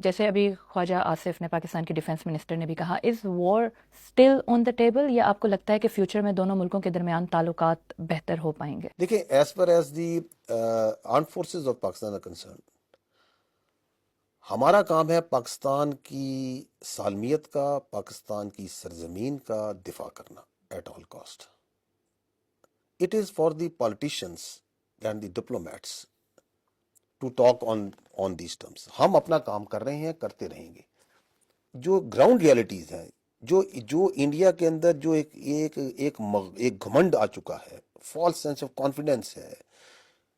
جیسے ابھی خواجہ آصف نے پاکستان کے ڈیفنس منسٹر نے بھی کہا، از وار اسٹل آن دا ٹیبل، یا آپ کو لگتا ہے کہ فیوچر میں دونوں ملکوں کے درمیان تعلقات بہتر ہو پائیں گے؟ دیکھیں، as per as the armed forces of Pakistan are concern, ہمارا کام ہے پاکستان کی سالمیت کا، پاکستان کی سرزمین کا دفاع کرنا at all cost. It is for the politicians and the diplomats to talk on these terms. ہم اپنا کام کر رہے ہیں، کرتے رہیں گے. جو گراؤنڈ ریالٹیز ہیں، جو انڈیا کے اندر جو ایک گھمنڈ آ چکا ہے، فالس سینس آف کانفیڈنس ہے،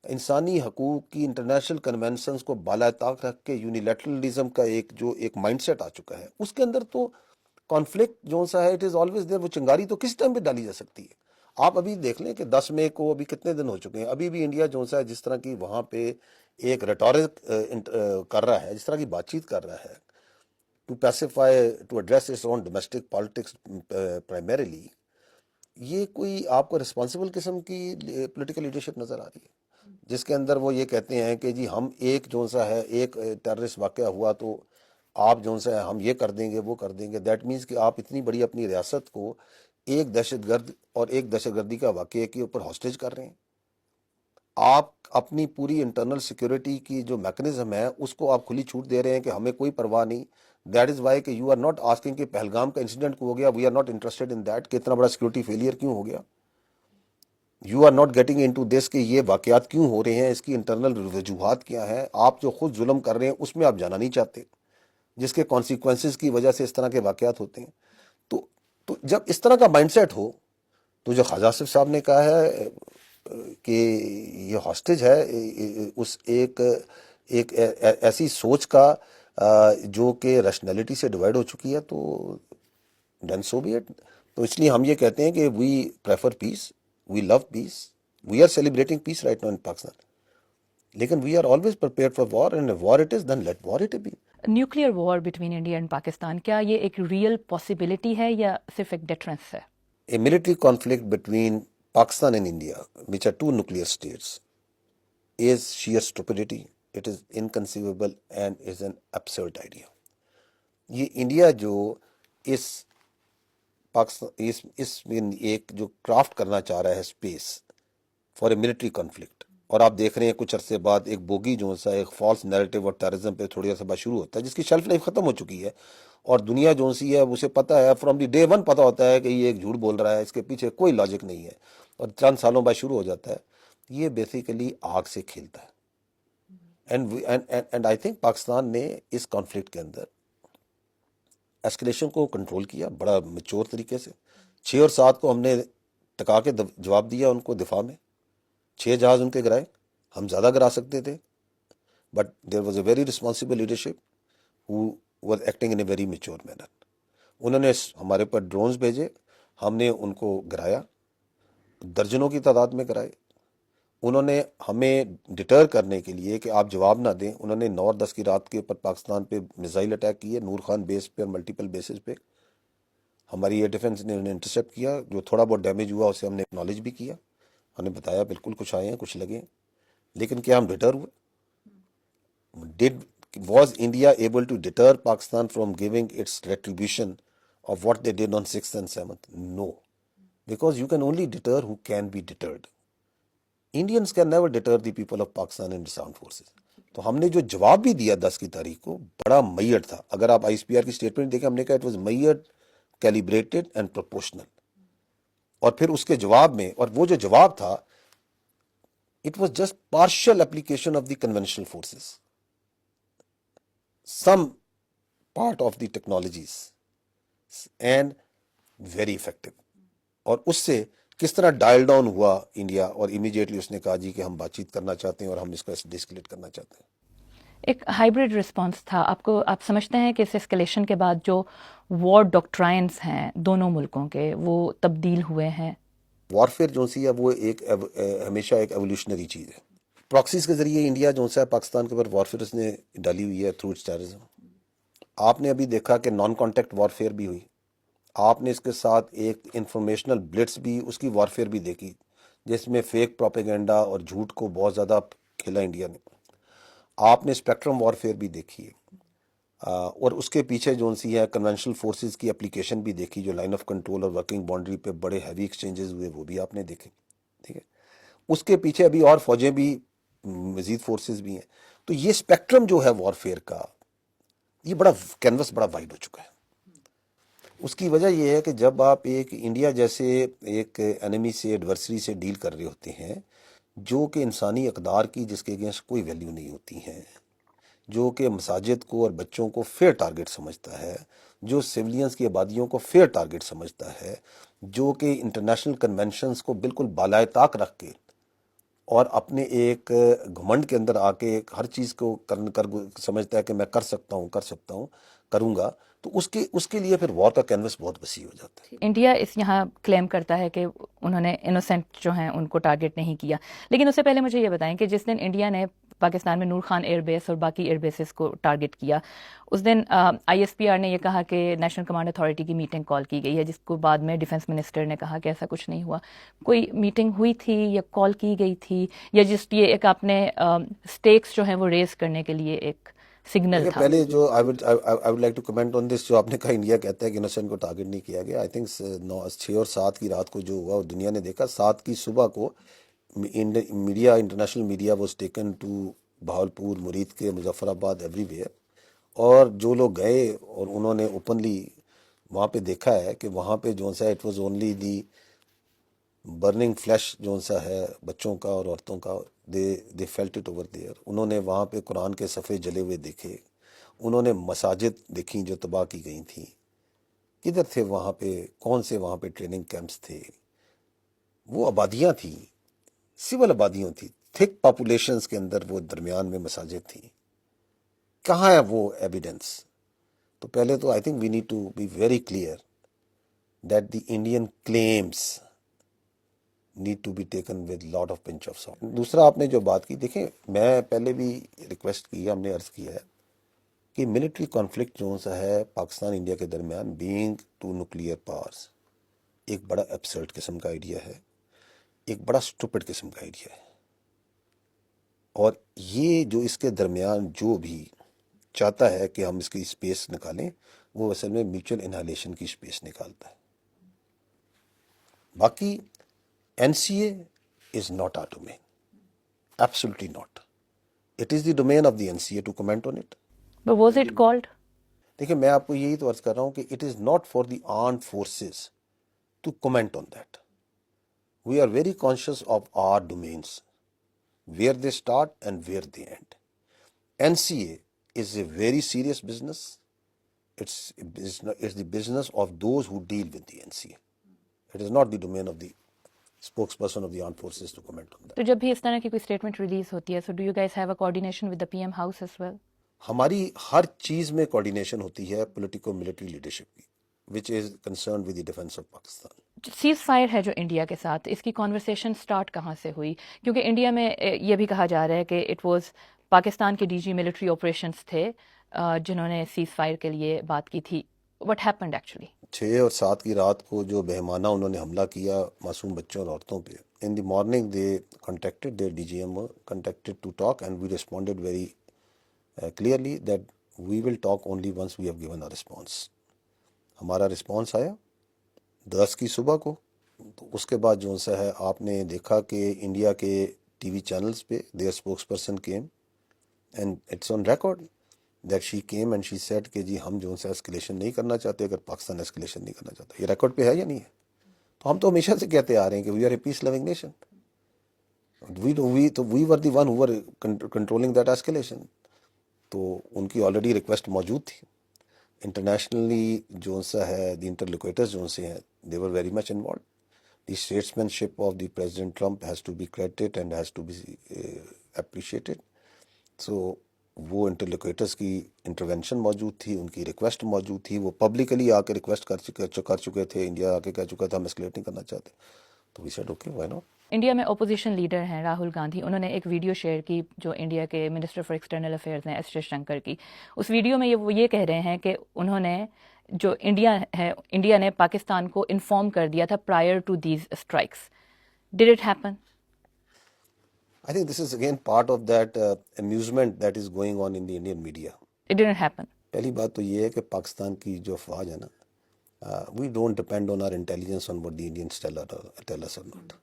انسانی حقوق کی انٹرنیشنل کنونشنز کو بالائے طاق رکھ کے یونیلیٹرلزم کا ایک مائنڈ سیٹ آ چکا ہے، اس کے اندر تو کانفلکٹ جو سا ہے اٹ از آلویز دیر. وہ چنگاری تو کس ٹائم پہ ڈالی جا سکتی ہے؟ آپ ابھی دیکھ لیں کہ 10 مئی کو ابھی کتنے دن ہو چکے ہیں، ابھی بھی انڈیا جو سا ہے جس طرح کی وہاں پہ ایک ریٹورک کر رہا ہے، جس طرح کی بات چیت کر رہا ہے to pacify to address its own domestic politics primarily, یہ کوئی آپ کو رسپانسبل قسم کی پولیٹیکل لیڈرشپ نظر آ رہی ہے، جس کے اندر وہ یہ کہتے ہیں کہ جی ہم ایک جو سا ہے ایک ٹیررسٹ واقعہ ہوا تو آپ جو سا ہے ہم یہ کر دیں گے وہ کر دیں گے. دیٹ مینس کہ آپ اتنی بڑی اپنی ریاست کو ایک دہشت گرد اور ایک دہشت گردی کا واقعے کے اوپر ہاسٹیج کر رہے ہیں. آپ اپنی پوری انٹرنل سیکیورٹی کی جو میکنزم ہے اس کو آپ کھلی چھوٹ دے رہے ہیں کہ ہمیں کوئی پرواہ نہیں. دیٹ از وائی کہ یو آر ناٹ آسکنگ کہ پہلگام کا انسیڈنٹ ہو گیا، we are not interested in that کہ اتنا بڑا سیکورٹی فیلئر کیوں ہو گیا. You are not getting into this کہ یہ واقعات کیوں ہو رہے ہیں، اس کی انٹرنل وجوہات کیا ہیں. آپ جو خود ظلم کر رہے ہیں اس میں آپ جانا نہیں چاہتے، جس کے کانسیکوینسز کی وجہ سے اس طرح کے واقعات ہوتے ہیں. تو جب اس طرح کا مائنڈ سیٹ ہو تو جو خواجہ آصف صاحب نے کہا ہے کہ یہ ہاسٹیج ہے اس ایک ایسی سوچ کا جو کہ ریشنلٹی سے ڈیوائڈ ہو چکی ہے، تو ڈن سو بی اٹ. تو اس لیے ہم یہ کہتے ہیں کہ we prefer peace, we love peace, we are celebrating peace right now in Pakistan, لیکن we are always prepared for war, and war it is then let war it be. Nuclear war between India and Pakistan, کیا یہ ایک real possibility ہے یا صرف ایک deterrence ہے؟ A military conflict between Pakistan and India, which are two nuclear states, is sheer stupidity. It is inconceivable and is an absurd idea. یہ India جو اس پاکستان اس میں ایک جو کرافٹ کرنا چاہ رہا ہے space for a military conflict, اور آپ دیکھ رہے ہیں کچھ عرصے بعد ایک بوگی جو سا ایک فالس نیریٹو اور ٹیررزم پہ تھوڑی عرصہ بعد شروع ہوتا ہے، جس کی شیلف لائف ختم ہو چکی ہے، اور دنیا جو سی ہے اسے پتہ ہے فرام دی ڈے ون پتہ ہوتا ہے کہ یہ ایک جھوٹ بول رہا ہے، اس کے پیچھے کوئی لاجک نہیں ہے، اور چند سالوں بعد شروع ہو جاتا ہے. یہ بیسیکلی آگ سے کھیلتا ہے. اینڈ آئی تھنک پاکستان نے اس کانفلکٹ کے اندر ایسکلیشن کو کنٹرول کیا بڑا میچور طریقے سے. 6 اور 7 کو ہم نے ٹکا کے جواب دیا ان کو دفاع میں. 6 جہاز ان کے گرائے، ہم زیادہ گرا سکتے تھے، but there was a very responsible leadership who was acting in a very mature manner. انہوں نے ہمارے پر ڈرونز بھیجے، ہم نے ان کو گرایا، درجنوں کی تعداد میں گرائے. انہوں نے ہمیں ڈٹر کرنے کے لیے کہ آپ جواب نہ دیں، انہوں نے 9 اور 10 کی رات کے اوپر پاکستان پہ میزائل اٹیک کیے، نور خان بیس پہ اور ملٹیپل بیسز پہ. ہماری ایئر ڈیفنس نے انہیں انٹرسیپٹ کیا، جو تھوڑا بہت ڈیمیج ہوا اسے ہم نے اکنالج بھی کیا، ہم نے بتایا بالکل کچھ آئے ہیں کچھ لگے ہیں، لیکن کیا ہم ڈٹر ہوئے؟ Was India able to deter Pakistan from giving its retribution of what they did on 6th and 7th? No. Because you can only deter who can be deterred. Indians can never deter the people of Pakistan and its armed forces. تو ہم نے جو جواب بھی دیا 10 کی تاریخ کو بڑا میئر تھا. اگر آپ آئی ایس پی آر کی اسٹیٹمنٹ دیکھیں، ہم نے کہا it was measured, calibrated and proportional. اور پھر اس کے جواب میں، اور وہ جو جواب تھا it was just partial application of the conventional forces, some part of the technologies and very effective. اور اس سے کس طرح ڈائل ڈاؤن ہوا انڈیا، اور امیڈیٹلی اس نے کہا جی کہ ہم بات چیت کرنا چاہتے ہیں اور ہم اس کو ڈسکلیٹ کرنا چاہتے ہیں. ایک ہائبرڈ رسپانس تھا. آپ سمجھتے ہیں کہ اس اسکلیشن کے بعد جو وار ڈاکٹرائنس ہیں دونوں ملکوں کے وہ تبدیل ہوئے ہیں؟ وارفیئر جو سی ہے وہ ایک ہمیشہ ایک ایولیوشنری چیز ہے. پراکسیز کے ذریعے انڈیا جو سا پاکستان کے اوپر وارفیئر اس نے ڈالی ہوئی ہے تھرو اٹس ٹیررزم. آپ نے ابھی دیکھا کہ نان کانٹیکٹ وارفیئر بھی ہوئی، آپ نے اس کے ساتھ ایک انفارمیشنل بلٹس بھی، اس کی وارفیئر بھی دیکھی، جس میں فیک پروپیگنڈا اور جھوٹ کو بہت زیادہ کھیلا انڈیا نے. آپ نے اسپیکٹرم وارفیئر بھی دیکھی ہے. اور اس کے پیچھے جو سی ہے کنونشنل فورسز کی اپلیکیشن بھی دیکھی, جو لائن آف کنٹرول اور ورکنگ باؤنڈری پہ بڑے ہیوی ایکسچینجز ہوئے وہ بھی آپ نے دیکھے. ٹھیک ہے, اس کے پیچھے ابھی اور فوجیں بھی, مزید فورسز بھی ہیں. تو یہ اسپیکٹرم جو ہے وارفیئر کا, یہ بڑا کینوس بڑا وائڈ ہو چکا ہے. اس کی وجہ یہ ہے کہ جب آپ ایک انڈیا جیسے ایک انیمی سے, ایڈورسری سے ڈیل کر رہے ہوتے ہیں, جو کہ انسانی اقدار کی جس کے اگینسٹ کوئی ویلیو نہیں ہوتی ہیں, جو کہ مساجد کو اور بچوں کو فیئر ٹارگٹ سمجھتا ہے, جو سویلینز کی آبادیوں کو فیئر ٹارگٹ سمجھتا ہے, جو کہ انٹرنیشنل کنونشنز کو بالکل بالائے طاق رکھ کے اور اپنے ایک گھمنڈ کے اندر آ کے ہر چیز کو کر سمجھتا ہے کہ میں کر سکتا ہوں, کروں گا, تو اس کے لیے پھر وار کا کینوس بہت وسیع ہو جاتا ہے. انڈیا اس یہاں کلیم کرتا ہے کہ انہوں نے انوسینٹ جو ہیں ان کو ٹارگٹ نہیں کیا, لیکن اس سے پہلے مجھے یہ بتائیں کہ جس دن انڈیا نے پاکستان میں نور خان ایئر بیس اور باقی ایئر بیسز کو ٹارگٹ کیا, اس دن آئی ایس پی آر نے یہ کہا کہ نیشنل کمانڈ اتھارٹی کی میٹنگ کال کی گئی ہے, جس کو بعد میں ڈیفنس منسٹر نے کہا کہ ایسا کچھ نہیں ہوا. کوئی میٹنگ ہوئی تھی یا کال کی گئی تھی, یا جسٹ یہ ایک آپ نے اسٹیکس جو ہیں وہ ریز کرنے کے لیے ایک سگنل تھا؟ پہلے جو I would like to comment on this, جو آپ نے کہا انڈیا کہتا ہے کہ انوسینٹ کو ٹارگٹ نہیں کیا گیا. آئی تھنک 6 اور 7 کی رات کو جو ہوا اور دنیا نے دیکھا, 7 کی صبح کو media, international media was taken to Bahawalpur, Muridke, Muzaffar آباد, ایوری ویئر. اور جو لوگ گئے اور انہوں نے اوپنلی وہاں پہ دیکھا ہے کہ وہاں پہ جو سا it was only the burning flesh جو سا ہے بچوں کا اور عورتوں کا, they felt it over there. انہوں نے وہاں پہ قرآن کے صفحے جلے ہوئے دیکھے, انہوں نے مساجد دیکھیں جو تباہ کی گئی تھیں. کدھر تھے وہاں پہ, کون سے وہاں پہ ٹریننگ کیمپس تھے, وہ آبادیاں تھیں, سول آبادیاں تھیں, تھک پاپولیشنز کے اندر وہ درمیان میں مساجد تھیں. کہاں ہے وہ ایویڈنس؟ تو پہلے تو I think we need to be very clear that the Indian claims need to be taken with lot of pinch of salt. دوسرا آپ نے جو بات کی, دیکھیں میں پہلے بھی ریکویسٹ کی ہے, ہم نے عرض کیا ہے کہ ملٹری کانفلکٹ جو سا ہے پاکستان انڈیا کے درمیان, بینگ ٹو نیوکلیئر پاورز, ایک بڑا ایبسرڈ قسم کا آئیڈیا ہے, ایک بڑا اسٹوپڈ قسم کا آئیڈیا ہے. اور یہ جو اس کے درمیان جو بھی چاہتا ہے کہ ہم اس کی اسپیس نکالیں, وہ اصل میں میوچل انہالیشن کی اسپیس نکالتا ہے. باقی NCA is not our domain. Absolutely not. It is the domain of the NCA to comment on it. But was it called? دیکھیں میں آپ کو یہی تو عرض کر رہا ہوں کہ it is not for the armed forces to comment on that. We are very conscious of our domains, where they start and where they end. NCA is a very serious business. It's the business of those who deal with the NCA. It is not the domain of the spokesperson of the armed forces to comment on that. تو جب بھی اس طرح کی کوئی statement release ہوتی ہے, so do you guys have a coordination with the PM house as well? ہماری ہر چیز میں کوارڈینیشن ہوتی ہے پولیٹیکو ملٹری لیڈرشپ کی, which is concerned with the defence of Pakistan. Ceasefire ہے جو انڈیا کے ساتھ, اس کی کانورسیشن سٹارٹ کہاں سے ہوئی؟ کیونکہ انڈیا میں یہ بھی کہا جا رہا ہے کہ اٹ واز پاکستان کے DG ملٹری آپریشنس تھے جنہوں نے سیز فائر کے لیے بات کی تھی. What happened actually? 6 اور 7 کی رات کو جو بہمانہ انہوں نے حملہ کیا معصوم بچوں اور عورتوں پہ, in the morning they contacted their DGM contacted to talk and we responded very clearly that we will talk only once we have given a response. ہمارا رسپانس آیا 10 کی صبح کو. تو اس کے بعد جو سا ہے آپ نے دیکھا کہ انڈیا کے TV چینلز پہ their spokesperson came and it's on record that she came and she said کہ جی ہم جو سا اسکلیشن نہیں کرنا چاہتے, اگر پاکستان اسکلیشن نہیں کرنا چاہتا. یہ ریکارڈ پہ ہے یا نہیں ہے؟ تو ہم تو ہمیشہ سے کہتے آ رہے ہیں کہ we are a peace loving nation. We were the one who were controlling that escalation. تو ان کی آلریڈی ریکویسٹ موجود تھی. انٹرنیشنلی جو سا ہے دی انٹرلوکیٹرز جو سے ہیں, they were very much involved. The statesmanship of the President Trump has to be credited and has to be appreciated. So وہ انٹرلوکیٹرز کی انٹروینشن موجود تھی, ان کی ریکویسٹ موجود تھی, وہ پبلکلی آ کے ریکویسٹ کر چکے تھے, انڈیا آ کے کہہ چکا تھا ہم ایسکلیٹ نہیں کرنا چاہتے. تو we said okay why not. India میں اپوزیشن لیڈر ہیں راہل گاندھی, انہوں نے ایک ویڈیو شیئر کی جو انڈیا کے منسٹر فار ایکسٹرنل افیئرز ہیں ایس جے شنکر کی. اس ویڈیو میں وہ یہ کہہ رہے ہیں کہ انہوں نے جو انڈیا نے پاکستان کو انفارم کر دیا تھا prior to these strikes. Did it happen? I think this is again part of that amusement that is going on in the Indian media. It didn't happen. پہلی بات تو یہ ہے کہ پاکستان کی جو افواج ہے نا، we don't depend on our intelligence on what the Indians tell us or not.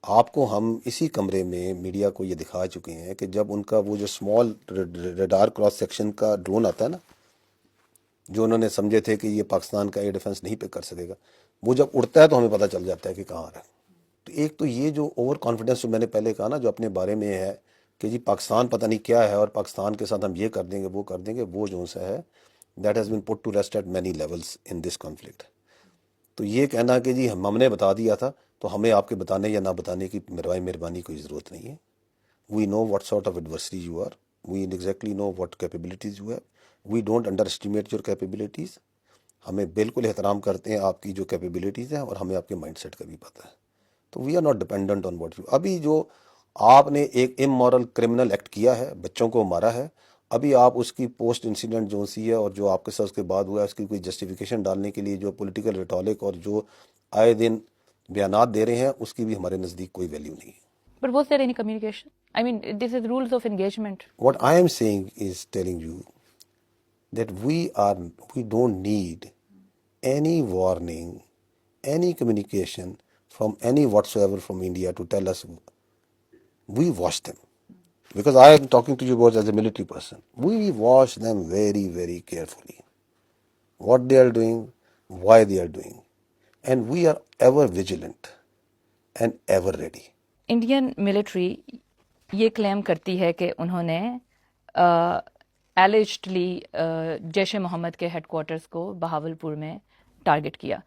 آپ کو ہم اسی کمرے میں میڈیا کو یہ دکھا چکے ہیں کہ جب ان کا وہ جو اسمال ریڈار کراس سیکشن کا ڈرون آتا ہے نا، جو انہوں نے سمجھے تھے کہ یہ پاکستان کا ایئر ڈیفنس نہیں پہ کر سکے گا، وہ جب اڑتا ہے تو ہمیں پتہ چل جاتا ہے کہ کہاں آ رہا ہے. تو ایک تو یہ جو اوور کانفیڈنس جو میں نے پہلے کہا نا، جو اپنے بارے میں ہے کہ جی پاکستان پتہ نہیں کیا ہے اور پاکستان کے ساتھ ہم یہ کر دیں گے وہ کر دیں گے، وہ جو سا ہے that has been put to rest at many levels in this conflict. تو یہ کہنا کہ جی ہم نے بتا دیا تھا تو ہمیں آپ کے بتانے یا نہ بتانے کی مہربانی کوئی ضرورت نہیں ہے. We know what sort of adversary you are, we exactly know what capabilities you have. We don't underestimate your capabilities. ہمیں بالکل احترام کرتے ہیں آپ کی جو کیپیبلٹیز ہیں، اور ہمیں آپ کے مائنڈ سیٹ کا بھی پتہ ہے. تو we are not dependent on what you. ابھی جو آپ نے ایک امورل کرمنل ایکٹ کیا ہے، بچوں کو مارا ہے، ابھی آپ اس کی پوسٹ انسیڈنٹ جو سی ہے اور جو آپ کے ساتھ اس کے بعد ہوا ہے، اس کی کوئی جسٹیفیکیشن ڈالنے کے لیے جو پولیٹیکل ریٹولک اور جو آئے دن بیانات دے رہے ہیں، اس کی بھی ہمارے نزدیک کوئی ویلیو نہیں ہے. But was there any communication? I mean, this is rules of engagement. What I am saying is telling you that we don't need any warning, any communication from any whatsoever from India to tell us. We watch them. Because I am talking to you about as a military person. We watch them very, very carefully. What they are doing, why they are doing. And we are ever vigilant and ever ready. Indian military یہ کلیم کرتی ہے کہ انہوں نے allegedly Jaish محمد کے head quarters کو بہاولپور میں target کیا.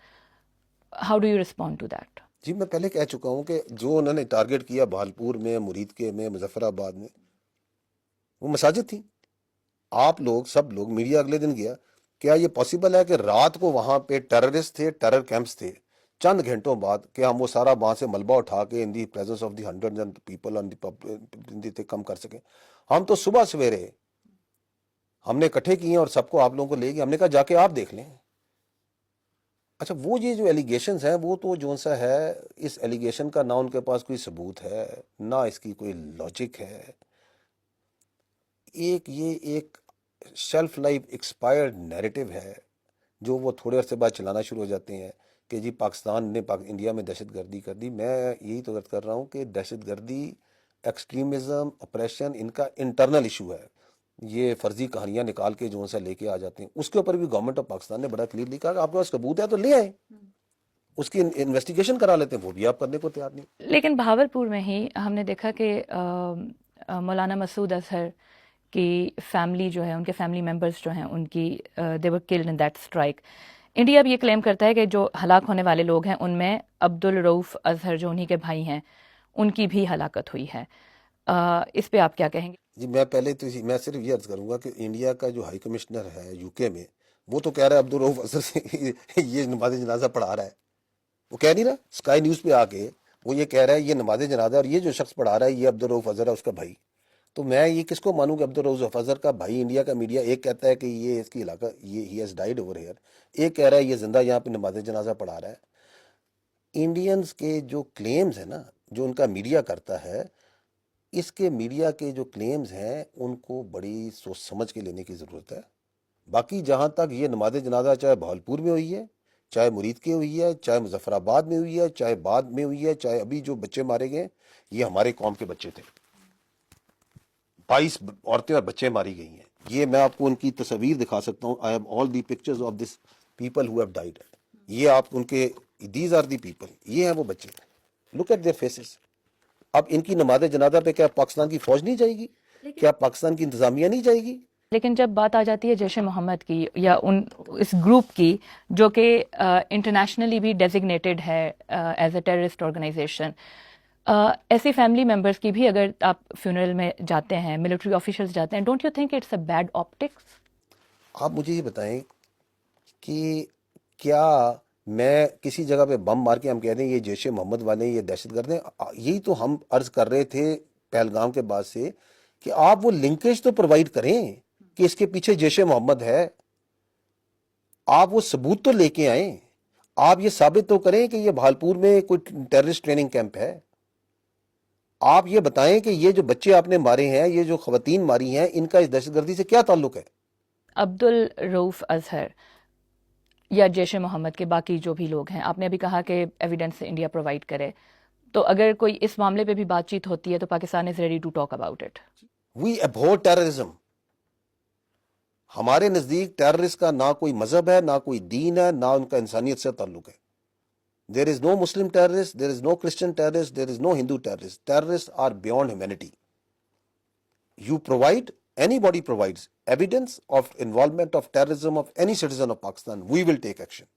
How do you respond to that? جی میں پہلے کہہ چکا ہوں کہ جو انہوں نے ٹارگٹ کیا بہالپور میں، مرید کے میں، مظفر آباد میں، وہ مساجد تھیں. آپ لوگ سب لوگ میڈیا اگلے دن گیا. کیا یہ پاسبل ہے کہ رات کو وہاں پہ ٹیررسٹ تھے، ٹیرر کیمپس تھے، چند گھنٹوں بعد کہ ہم وہ سارا وہاں سے ملبہ اٹھا کے in the presence of the hundred and people کم کر سکیں؟ ہم تو صبح سویرے ہم نے اکٹھے کیے اور سب کو آپ لوگوں کو لے گئے. ہم نے کہا جا کے آپ دیکھ لیں. اچھا وہ یہ جو ایلیگیشنز ہیں، وہ تو جو سا ہے، اس ایلیگیشن کا نہ ان کے پاس کوئی ثبوت ہے، نہ اس کی کوئی لاجک ہے. یہ ایک شیلف لائف ایکسپائرڈ نیریٹو ہے جو وہ تھوڑے عرصے بعد چلانا شروع ہو جاتے ہیں کہ جی پاکستان نے انڈیا میں دہشت گردی کر دی. میں یہی تو عرض کر رہا ہوں کہ دہشت گردی، ایکسٹریمزم، اپریشن ان کا انٹرنل ایشو ہے. یہ فرضی کہانیاں نکال کے جو سا لے کے آ جاتے ہیں. اس کے اوپر بھی گورنمنٹ آف پاکستان نے بڑا کلیئرلی کہا کہ آپ کے پاس ثبوت ہے تو لے آئیں، اس کی انویسٹیگیشن کرا لیتے ہیں. وہ بھی آپ کرنے کو تیار نہیں. لیکن بہاولپور میں ہی ہم نے دیکھا کہ مولانا مسعود اظہر کی فیملی جو ہے، ان کے فیملی ممبرز جو ہیں، ان کی they were killed in that strike. India بھی یہ کلیم کرتا ہے کہ جو ہلاک ہونے والے لوگ ہیں ان میں عبدالرؤف اظہر جو انہی کے بھائی ہیں، ان کی بھی ہلاکت ہوئی ہے. اس پہ آپ کیا کہیں گے؟ جی میں پہلے تو میں صرف یہ عرض کروں گا کہ انڈیا کا جو ہائی کمشنر ہے یو کے میں، وہ تو کہہ رہا ہے عبدالرؤف اظہر سے یہ نماز جنازہ پڑھا رہا ہے. وہ کہہ نہیں رہا اسکائی نیوز پہ آ کے، وہ یہ کہہ رہا ہے یہ نماز جنازہ اور یہ جو شخص پڑھا رہا ہے یہ عبدالرؤف اظہر ہے، اس کا بھائی. تو میں یہ کس کو مانوں کہ عبدالرؤف اظہر کا بھائی؟ انڈیا کا میڈیا ایک کہتا ہے کہ یہ اس کی علاقہ، یہ he has died over here, ایک کہہ رہا ہے یہ زندہ یہاں پہ نماز جنازہ پڑھا رہا ہے. انڈینز کے جو کلیمز ہیں نا، جو ان کا میڈیا کرتا ہے، اس کے میڈیا کے جو کلیمز ہیں ان کو بڑی سوچ سمجھ کے لینے کی ضرورت ہے. باقی جہاں تک یہ نماز جنازہ چاہے بہالپور میں ہوئی ہے، چاہے مرید کے ہوئی ہے، چاہے مظفر آباد میں ہوئی ہے، چاہے بعد میں ہوئی ہے، چاہے ابھی جو بچے مارے گئے، یہ ہمارے قوم کے بچے تھے. 22 عورتیں اور بچے ماری گئی ہیں. یہ میں آپ کو ان کی تصاویر دکھا سکتا ہوں. I have all the pictures of this people who have died. یہ آپ ان کے، دیز آر دی پیپل، یہ ہیں وہ بچے. Look at their faces. اب ان کی نماز جنازہ پہ کیا پاکستان کی فوج نہیں جائے گی؟ کیا پاکستان کی انتظامیہ نہیں جائے گی؟ لیکن جب بات آ جاتی ہے جیش محمد کی یا اس گروپ کی جو کہ انٹرنیشنلی بھی ڈیزگنیٹڈ ہے ایز اے ٹیررسٹ آرگنائزیشن، ایسی فیملی ممبرس کی بھی اگر آپ فیونرل میں جاتے ہیں، ملٹری آفیشلز جاتے ہیں، don't you think it's a bad optics? آپ مجھے یہ بتائیں کہ کیا میں کسی جگہ پہ بم مار کے ہم کہہ دیں یہ جیش محمد والے یہ دہشت گرد ہیں؟ یہی تو ہم عرض کر رہے تھے پہلگام کے بعد سے کہ آپ وہ لنکیج تو پرووائڈ کریں کہ اس کے پیچھے جیش محمد ہے. آپ وہ ثبوت تو لے کے آئیں. آپ یہ ثابت تو کریں کہ یہ بہالپور میں کوئی ٹیررسٹ ٹریننگ کیمپ ہے. آپ یہ بتائیں کہ یہ جو بچے آپ نے مارے ہیں، یہ جو خواتین ماری ہیں، ان کا اس دہشت گردی سے کیا تعلق ہے؟ عبد الرؤوف اظہر یا جیش محمد کے باقی جو بھی لوگ ہیں، آپ نے ابھی کہا کہ ایویڈنس انڈیا پرووائڈ کرے، تو اگر کوئی اس معاملے پہ بھی بات چیت ہوتی ہے تو Pakistan is ready to talk about it. We abhor terrorism. ہمارے نزدیک ٹیررسٹ کا نہ کوئی مذہب ہے، نہ کوئی دین ہے، نہ ان کا انسانیت سے تعلق ہے. There is no Muslim terrorist, there is no Christian terrorist, there is no Hindu terrorist. Terrorist are beyond humanity. You provide, anybody provides evidence of involvement of terrorism of any citizen of Pakistan, we will take action.